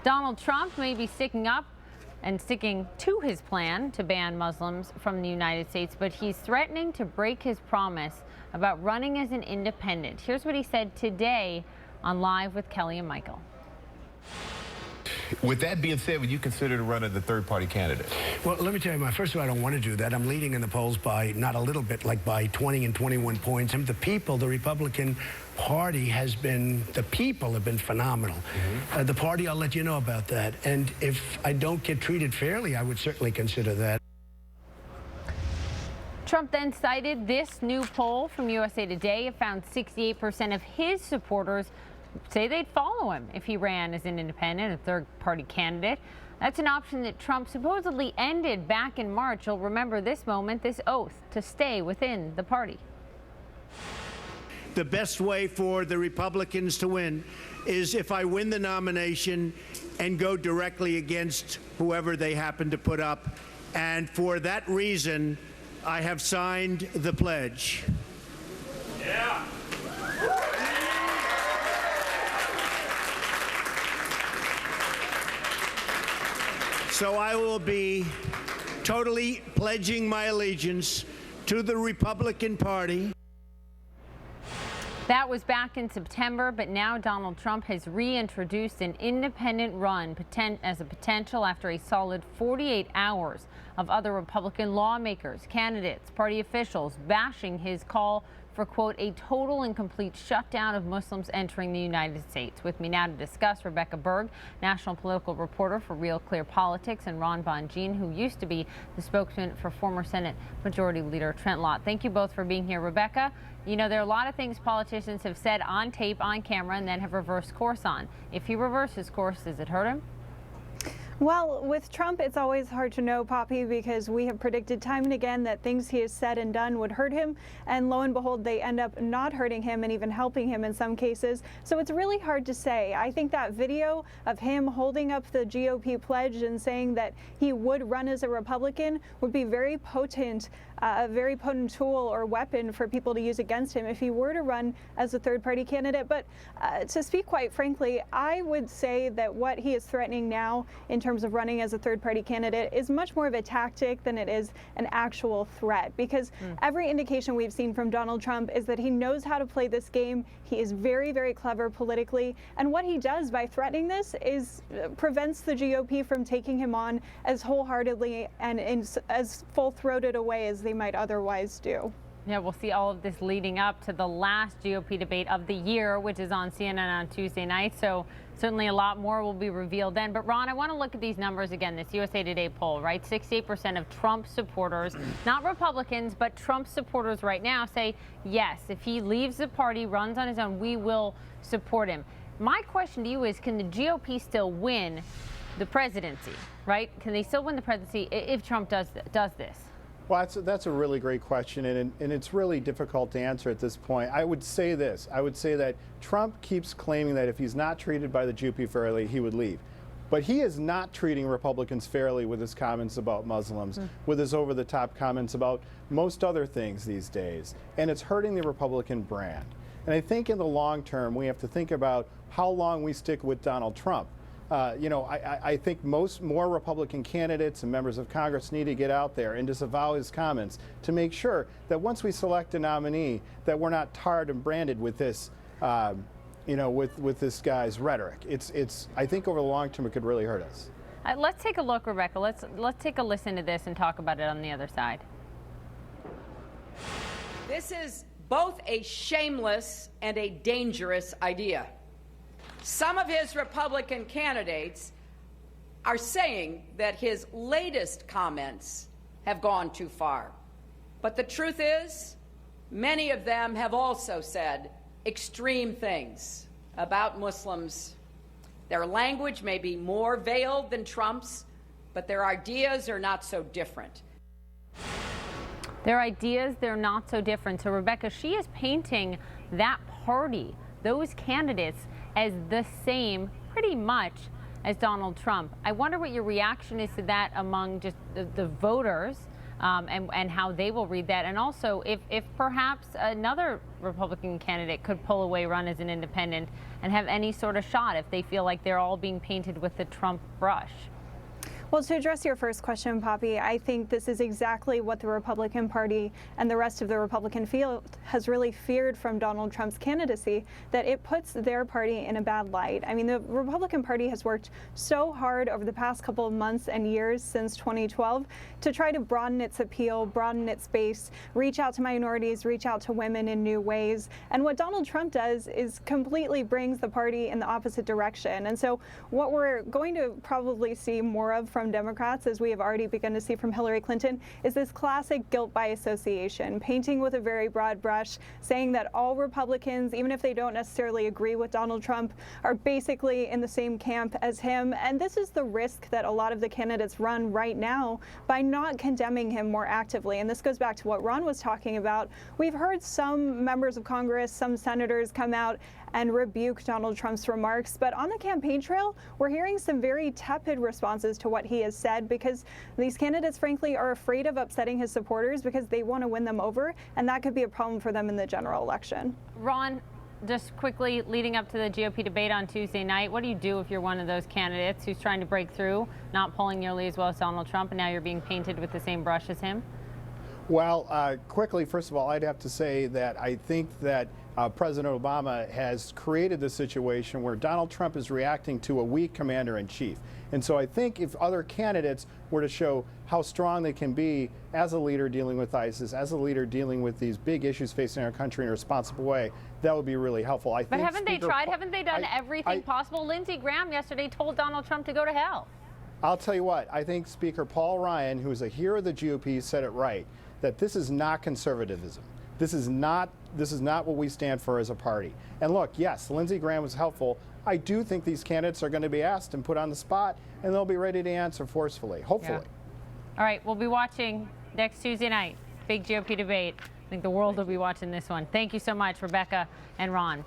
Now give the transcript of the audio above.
Donald Trump may be sticking to his plan to ban Muslims from the United States, but he's threatening to break his promise about running as an independent. Here's what he said today on Live with Kelly and Michael. With that being said, would you consider to run as a third-party candidate? Well, let me tell you, first of all, I don't want to do that. I'm leading in the polls by not a little bit, like by 20 and 21 points. And the people, the Republican Party has been, the people have been phenomenal. The party, I'll let you know about that. And if I don't get treated fairly, I would certainly consider that. Trump then cited this new poll from USA Today. It found 68% of his supporters say they'd follow him if he ran as an independent, a third-party candidate. That's an option that Trump supposedly ended back in March. You'll remember this moment, this oath to stay within the party. The best way for the Republicans to win is if I win the nomination and go directly against whoever they happen to put up. And for that reason, I have signed the pledge. Yeah. So I will be totally pledging my allegiance to the Republican Party. That was back in September, but now Donald Trump has reintroduced an independent run as a potential after a solid 48 hours of other Republican lawmakers, candidates, party officials bashing his call for, quote, a total and complete shutdown of Muslims entering the United States. With me now to discuss, Rebecca Berg, national political reporter for Real Clear Politics, and Ron Bonjean, who used to be the spokesman for former Senate Majority Leader Trent Lott. Thank you both for being here. Rebecca, you know, there are a lot of things politicians have said on tape, on camera, and then have reversed course on. If he reverses course, does it hurt him? Well, with Trump, it's always hard to know, Poppy, because we have predicted time and again that things he has said and done would hurt him. And lo and behold, they end up not hurting him and even helping him in some cases. So it's really hard to say. I think that video of him holding up the GOP pledge and saying that he would run as a Republican would be very potent, a very potent tool or weapon for people to use against him if he were to run as a third-party candidate. But to speak quite frankly, I would say that what he is threatening now in terms of running as a third-party candidate is much more of a tactic than it is an actual threat, because every indication we've seen from Donald Trump is that he knows how to play this game. He is very, very clever politically, and what he does by threatening this is prevents the GOP from taking him on as wholeheartedly and in as full-throated a way as they might otherwise do. Yeah, we'll see all of this leading up to the last GOP debate of the year, which is on CNN on Tuesday night. So certainly a lot more will be revealed then. But Ron, I want to look at these numbers again, this USA Today poll, right? 68% of Trump supporters, not Republicans, but Trump supporters right now say, yes, if he leaves the party, runs on his own, we will support him. My question to you is, can the GOP still win the presidency, right? Can they still win the presidency if Trump does this? Well, that's a really great question, and it's really difficult to answer at this point. I would say this. I would say that Trump keeps claiming that if he's not treated by the GOP fairly, he would leave. But he is not treating Republicans fairly with his comments about Muslims, with his over-the-top comments about most other things these days. And it's hurting the Republican brand. And I think in the long term, we have to think about how long we stick with Donald Trump. I think more Republican candidates and members of Congress need to get out there and disavow his comments to make sure that once we select a nominee, that we're not tarred and branded with this, with this guy's rhetoric. I think over the long term, it could really hurt us. Let's take a look, Rebecca. Let's take a listen to this and talk about it on the other side. This is both a shameless and a dangerous idea. Some of his Republican candidates are saying that his latest comments have gone too far. But the truth is, many of them have also said extreme things about Muslims. Their language may be more veiled than Trump's, but their ideas are not so different. Their ideas, they're not so different. So, Rebecca, she is painting that party, those candidates, as the same pretty much as Donald Trump. I wonder what your reaction is to that among just the voters and how they will read that. And also, if perhaps another Republican candidate could pull away, run as an independent, and have any sort of shot if they feel like they're all being painted with the Trump brush. Well, to address your first question, Poppy, I think this is exactly what the Republican Party and the rest of the Republican field has really feared from Donald Trump's candidacy, that it puts their party in a bad light. I mean, the Republican Party has worked so hard over the past couple of months and years since 2012 to try to broaden its appeal, broaden its base, reach out to minorities, reach out to women in new ways. And what Donald Trump does is completely brings the party in the opposite direction. And so what we're going to probably see more of from Democrats, as we have already begun to see from Hillary Clinton, is this classic guilt by association, painting with a very broad brush, saying that all Republicans, even if they don't necessarily agree with Donald Trump, are basically in the same camp as him. And this is the risk that a lot of the candidates run right now by not condemning him more actively. And this goes back to what Ron was talking about. We've heard some members of Congress, some senators come out and rebuke Donald Trump's remarks. But on the campaign trail, we're hearing some very tepid responses to what he has said, because these candidates, frankly, are afraid of upsetting his supporters because they want to win them over, and that could be a problem for them in the general election. Ron, just quickly, leading up to the GOP debate on Tuesday night, what do you do if you're one of those candidates who's trying to break through, not polling nearly as well as Donald Trump, and now you're being painted with the same brush as him? Well, quickly, first of all, I'd have to say that I think that President Obama has created the situation where Donald Trump is reacting to a weak commander-in-chief. And so I think if other candidates were to show how strong they can be as a leader dealing with ISIS, as a leader dealing with these big issues facing our country in a responsible way, that would be really helpful. But haven't they tried? Haven't they done everything possible? Lindsey Graham yesterday told Donald Trump to go to hell. I'll tell you what, I think Speaker Paul Ryan, who is a hero of the GOP, said it right, that this is not conservatism. This is not what we stand for as a party. And look, yes, Lindsey Graham was helpful. I do think these candidates are going to be asked and put on the spot, and they'll be ready to answer forcefully, hopefully. Yeah. All right, we'll be watching next Tuesday night, big GOP debate. I think the world will be watching this one. Thank you so much, Rebecca and Ron.